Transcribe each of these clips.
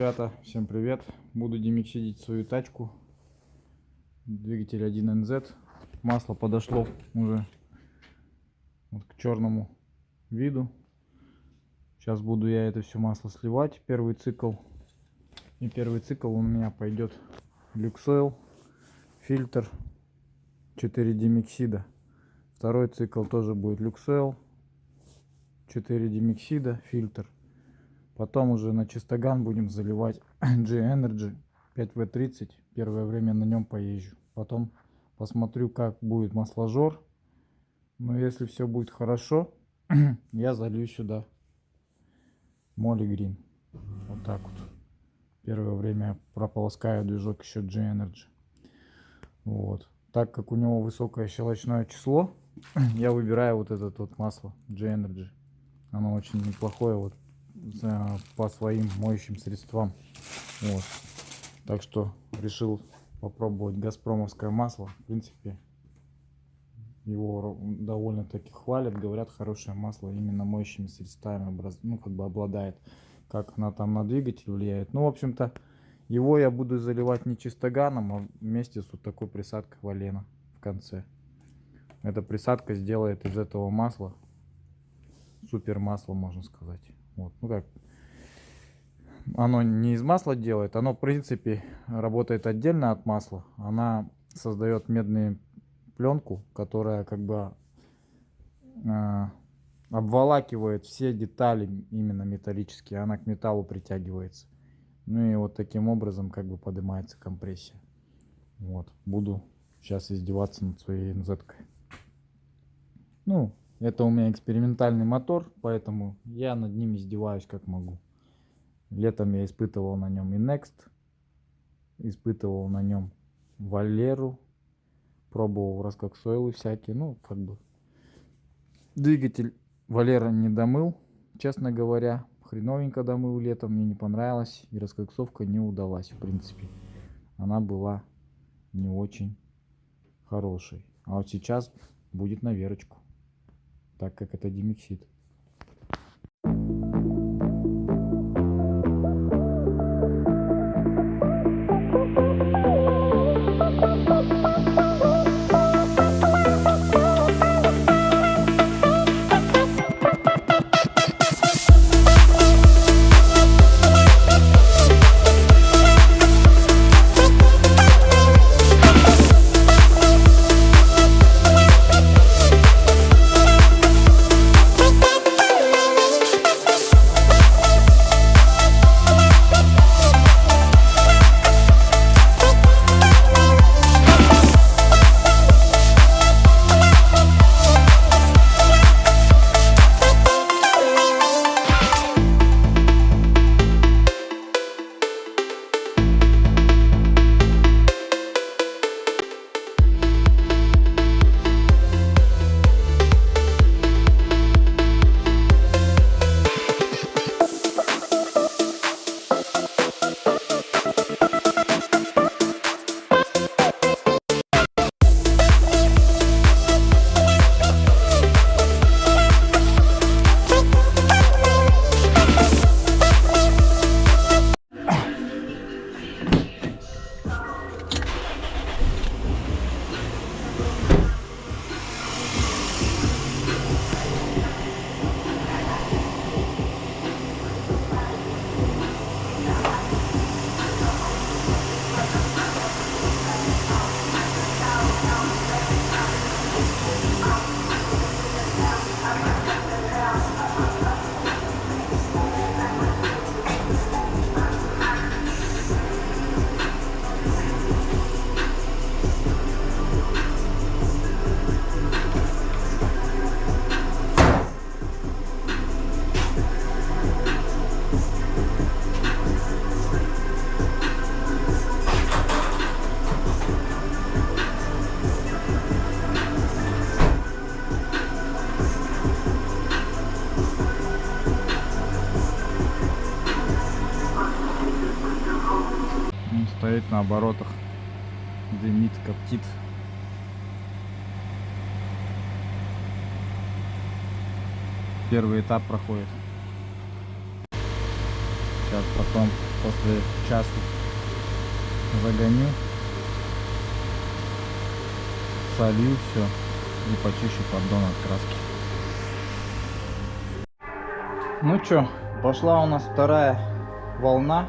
Ребята, всем привет! Буду демиксидить свою тачку. Двигатель 1NZ. Масло подошло уже вот к черному виду. Сейчас буду я это все масло сливать. Первый цикл. И первый цикл у меня пойдет Люксойл, фильтр 4 демиксида. Второй цикл тоже будет Люксойл, 4 демиксида, фильтр. Потом уже на чистоган будем заливать G-Energy 5W30. Первое время на нем поезжу. Потом посмотрю, как будет масложор. Но если все будет хорошо, я залью сюда Moly Green. Вот так вот. Первое время прополоскаю движок еще G-Energy. Вот. Так как у него высокое щелочное число, я выбираю вот это вот масло G-Energy. Оно очень неплохое вот по своим моющим средствам. Вот. Так что решил попробовать газпромовское масло. В принципе, его довольно-таки хвалят, говорят, хорошее масло именно моющими средствами, ну, как бы обладает. Как она там на двигатель влияет. Ну, в общем-то, его я буду заливать не чистоганом, а вместе с вот такой присадкой Валена в конце. Эта присадка сделает из этого масла супер масло, можно сказать. Вот. Ну как, оно не из масла делает, оно в принципе работает отдельно от масла. Она создает медную пленку, которая как бы обволакивает все детали именно металлические, она к металлу притягивается. Ну и вот таким образом как бы поднимается компрессия. Вот, буду сейчас издеваться над своей NZ-кой. Ну, это у меня экспериментальный мотор, поэтому я над ним издеваюсь как могу. Летом я испытывал на нем и Next, испытывал на нем Валеру, пробовал раскоксоилы всякие, ну, как бы. Двигатель Валера не домыл, честно говоря, хреновенько домыл летом, мне не понравилось, и раскоксовка не удалась, в принципе. Она была не очень хорошей. А вот сейчас будет на верочку, так как это демиксид. Стоит на оборотах, дымит, коптит. Первый этап проходит. Сейчас потом после часа загоню, солью все и почищу поддон от краски. Ну чё, пошла у нас вторая волна.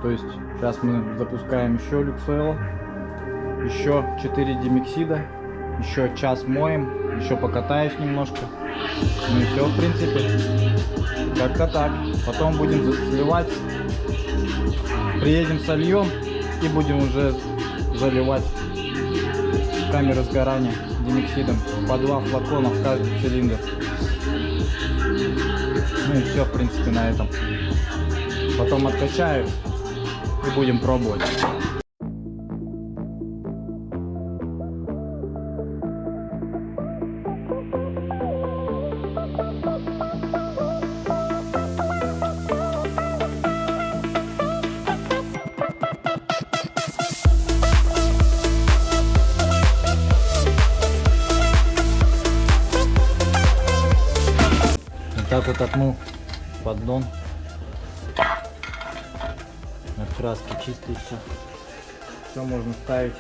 То есть сейчас мы запускаем еще люксойл, еще 4 димексида, еще час моем, еще покатаюсь немножко. Ну и все, в принципе, как-то так. Потом будем заливать, приедем, сольем и будем уже заливать камеры сгорания димексидом по 2 флакона в каждый цилиндр. Ну и все, в принципе, на этом. Потом откачаю и будем пробовать. Вот так вот отмыл поддон. От краски чистый, все. Все можно ставить.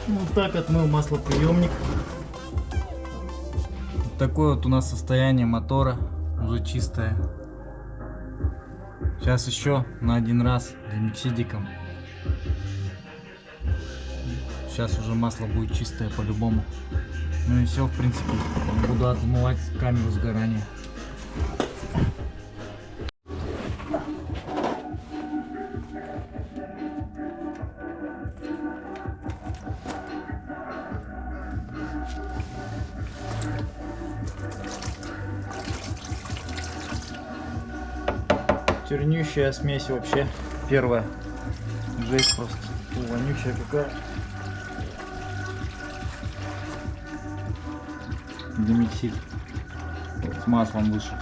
Вот так отмыл маслоприемник. Вот такое вот у нас состояние мотора, уже чистое. Сейчас еще на один раз димексидиком. Сейчас уже масло будет чистое по-любому. Ну и все, в принципе, буду отмывать камеру сгорания. Чернющая смесь вообще первая. Жесть просто. Вонючая какая. Димексид с маслом вышел.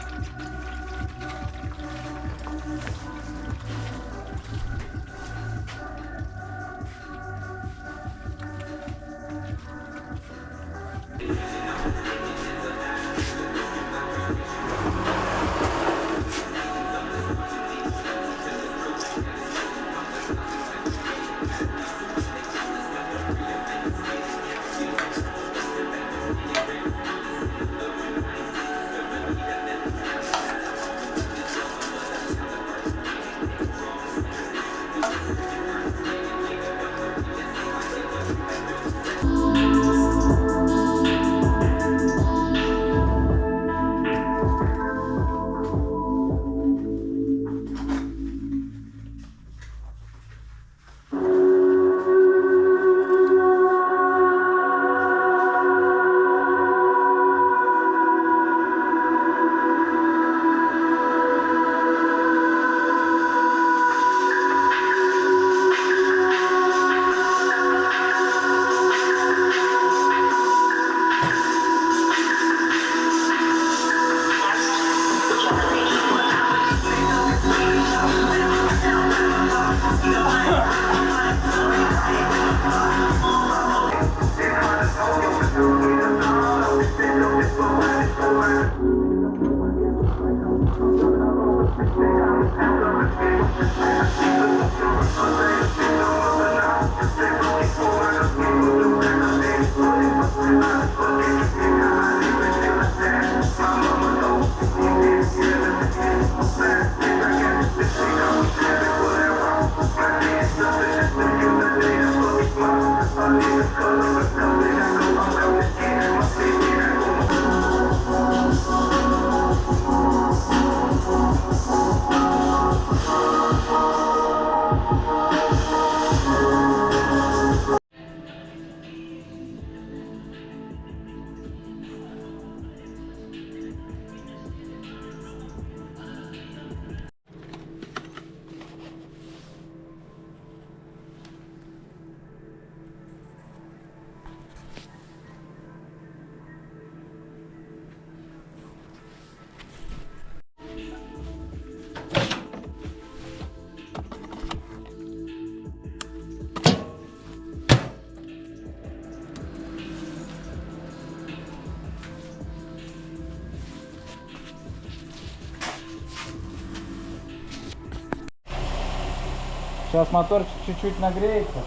Сейчас моторчик чуть-чуть нагреется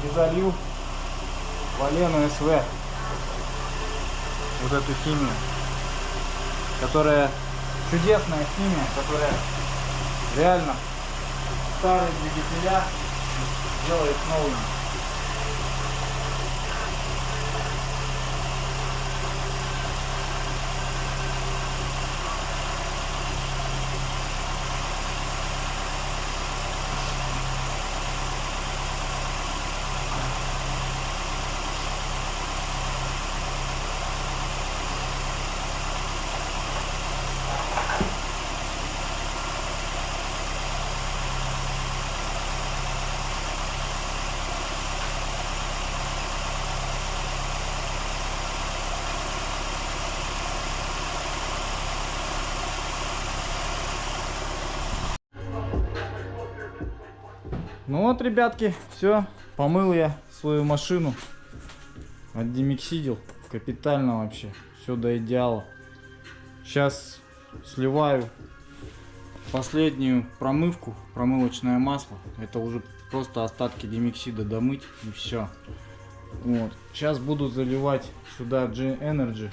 и залью Валену СВ. Вот эту химию, которая чудесная химия, которая реально старые двигателя делает новыми. Ну вот, ребятки, все, помыл я свою машину, отдемиксидил, капитально вообще, все до идеала. Сейчас сливаю последнюю промывку, промывочное масло, это уже просто остатки демиксида домыть и все. Вот, сейчас буду заливать сюда G-Energy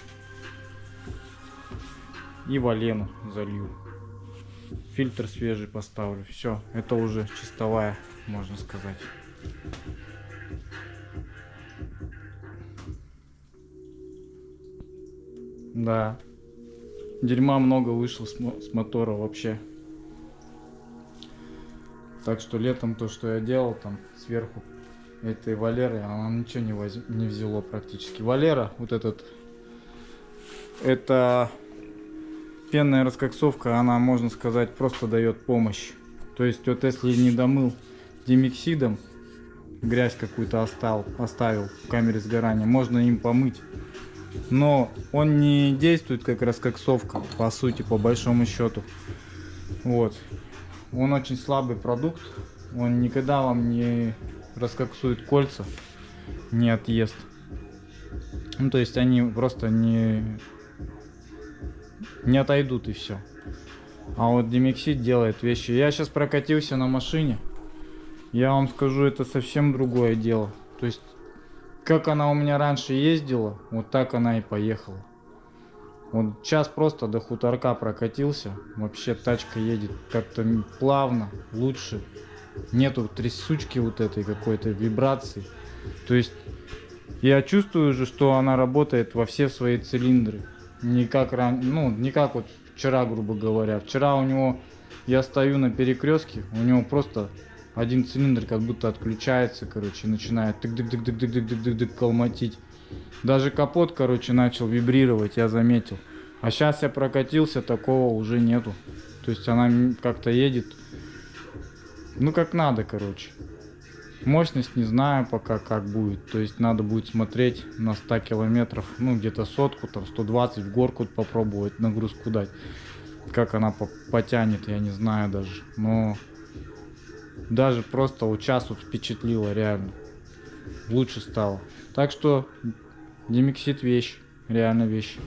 и Валену залью. Фильтр свежий поставлю, все, это уже чистовая, можно сказать. Да, дерьма много вышло с мотора вообще. Так что летом то, что я делал там сверху этой Валеры, она ничего не взяло практически. Валера, вот этот, это пенная раскоксовка, она, можно сказать, просто дает помощь. То есть вот если не домыл демиксидом, грязь какую-то оставил в камере сгорания, можно им помыть. Но он не действует как раскоксовка, по сути, по большому счету. Вот. Он очень слабый продукт. Он никогда вам не раскоксует кольца, не отъест. Ну, то есть они просто не отойдут и все. А вот демиксид делает вещи. Я сейчас прокатился на машине. Я вам скажу, это совсем другое дело. То есть, как она у меня раньше ездила, вот так она и поехала. Вот час просто до хуторка прокатился. Вообще тачка едет как-то плавно, лучше. Нету трясучки вот этой какой-то вибрации. То есть, я чувствую же, что она работает во все свои цилиндры. Не как не как вот вчера, грубо говоря. Вчера у него, я стою на перекрестке, у него просто один цилиндр как будто отключается, короче, начинает тык-дык-дык-дык-дык-дык-дык колмотить. Даже капот, короче, начал вибрировать, я заметил. А сейчас я прокатился, такого уже нету. То есть она как-то едет, ну как надо, короче. Мощность не знаю пока как будет. То есть надо будет смотреть на 100 километров, ну где-то сотку, там 120 в горку попробовать нагрузку дать. Как она потянет, я не знаю даже. Но даже просто вот час вот впечатлило реально. Лучше стало. Так что демиксид вещь, реально вещь.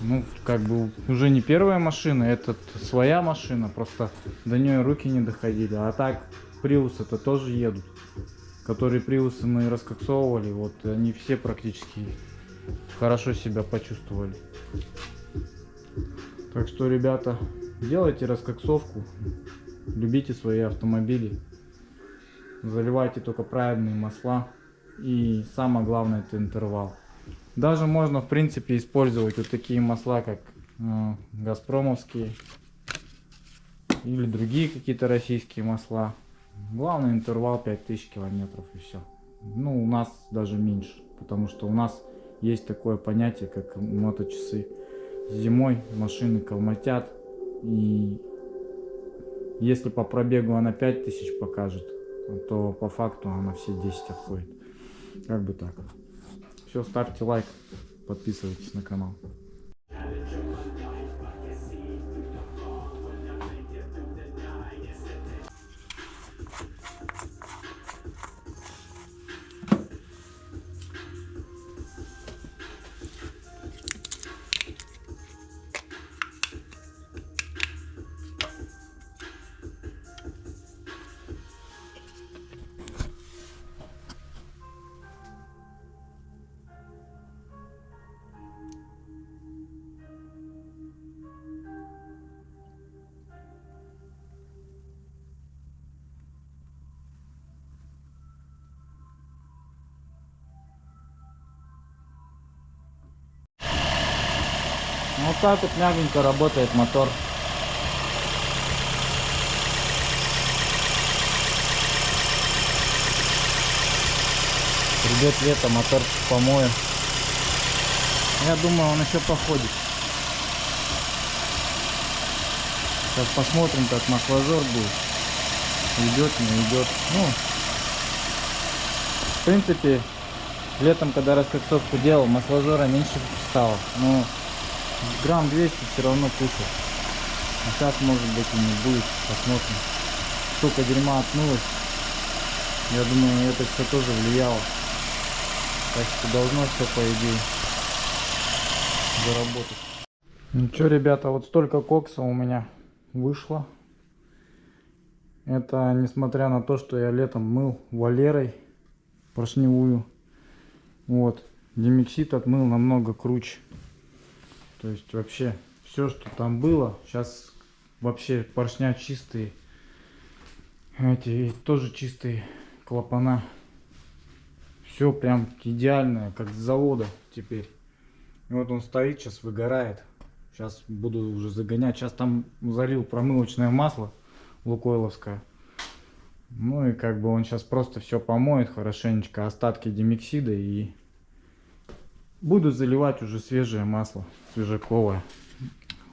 Ну, как бы уже не первая машина, это своя машина, просто до нее руки не доходили. А так, Приус это тоже едут. Которые Приусы мы раскоксовывали, вот они все практически хорошо себя почувствовали. Так что, ребята, делайте раскоксовку, любите свои автомобили, заливайте только правильные масла. И самое главное, это интервал. Даже можно, в принципе, использовать вот такие масла, как газпромовские или другие какие-то российские масла. Главный интервал 5000 километров и все. Ну, у нас даже меньше, потому что у нас есть такое понятие, как моточасы. Зимой машины колмотят, и если по пробегу она 5000 покажет, то по факту она все 10 отходит. Как бы так. Все, ставьте лайк, подписывайтесь на канал. Вот так вот мягенько работает мотор. Придет лето, мотор помою. Я думаю, он еще походит. Сейчас посмотрим, как масложор будет. Идет, не идет. Ну, в принципе, летом, когда раскоксовку делал, масложора меньше стало. Но грамм 200 все равно кушал. А сейчас, может быть, и не будет. Посмотрим. Столько дерьма отмылось. Я думаю, это все тоже влияло. Так что должно все, по идее, заработать. Ну что, ребята, вот столько кокса у меня вышло. Это несмотря на то, что я летом мыл Валерой поршневую. Вот. Демиксид отмыл намного круче. То есть вообще все, что там было, сейчас вообще поршня чистые. Эти тоже чистые клапана. Все прям идеальное, как с завода теперь. И вот он стоит, сейчас выгорает. Сейчас буду уже загонять. Сейчас там залил промывочное масло лукойловское. Ну и как бы он сейчас просто все помоет хорошенечко, остатки демиксида, и буду заливать уже свежее масло, свежаковое.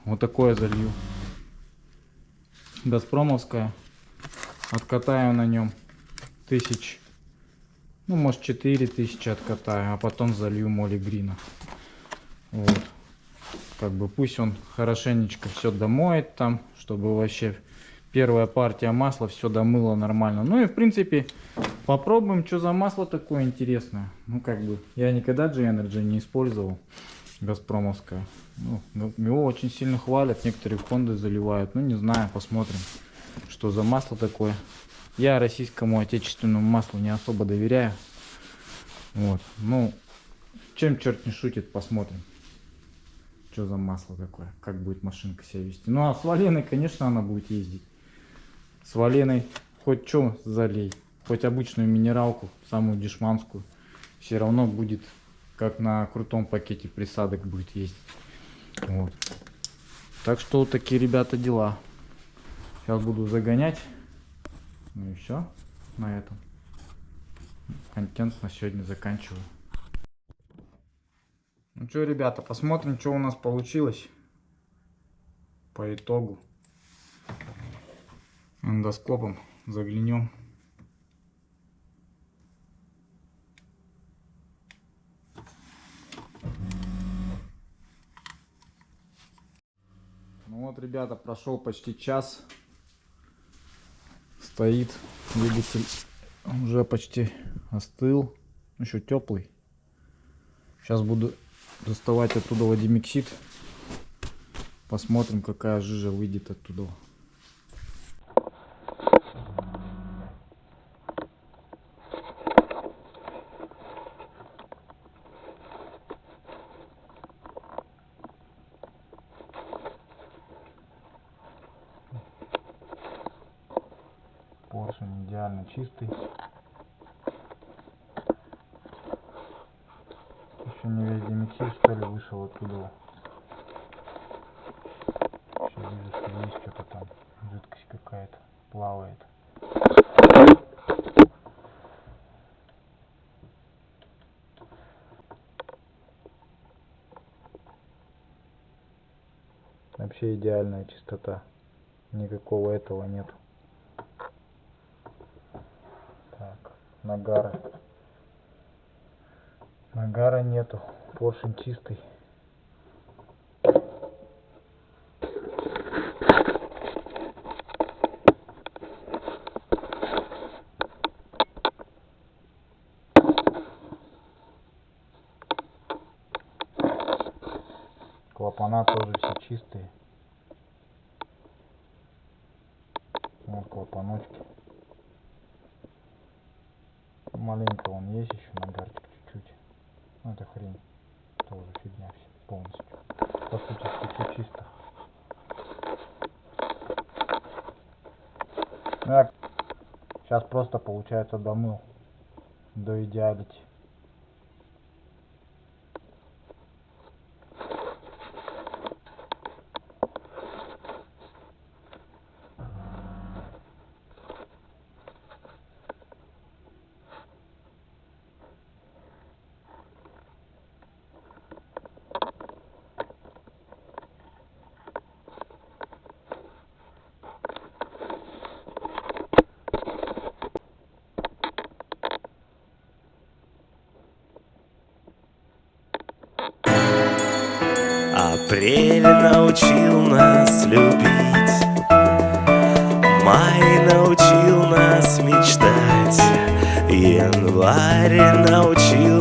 Вот такое залью. Газпромовское. Откатаю на нем 1000, ну может 4000 откатаю, а потом залью моли грина. Вот. Как бы пусть он хорошенечко все домоет там, чтобы вообще первая партия масла все домыло нормально. Ну и в принципе попробуем, что за масло такое интересное. Ну как бы я никогда G-Energy не использовал, газпромовское. Ну, его очень сильно хвалят, некоторые Honda заливают. Ну не знаю, посмотрим, что за масло такое. Я российскому отечественному маслу не особо доверяю. Вот, ну чем черт не шутит, посмотрим. Что за масло такое, как будет машинка себя вести. Ну а с Валеной, конечно, она будет ездить. С Валеной хоть что залей, хоть обычную минералку, самую дешманскую, все равно будет, как на крутом пакете присадок будет ездить. Вот. Так что вот такие, ребята, дела. Сейчас буду загонять. Ну и все на этом. Контент на сегодня заканчиваю. Ну что, ребята, посмотрим, что у нас получилось по итогу. Эндоскопом заглянем. Ну вот, ребята, прошел почти час. Стоит двигатель, уже почти остыл, еще теплый. Сейчас буду доставать оттуда демиксид. Посмотрим, какая жижа выйдет оттуда. Поршень идеально чистый. Еще не весь демиксид, что ли, вышел оттуда. Еще вижу, что есть что-то там, жидкость какая-то плавает. Вообще идеальная чистота. Никакого этого нету. Так, нагара. Нагара нету. Поршень чистый. Клапана тоже все чистые. Вот клапаночки. Маленько он есть еще, нагарчик чуть-чуть. Ну это хрень. Тоже фигня все полностью. По сути все чисто. Ну, я сейчас просто получается домыл до идеалити. Апрель научил нас любить, май научил нас мечтать, январь научил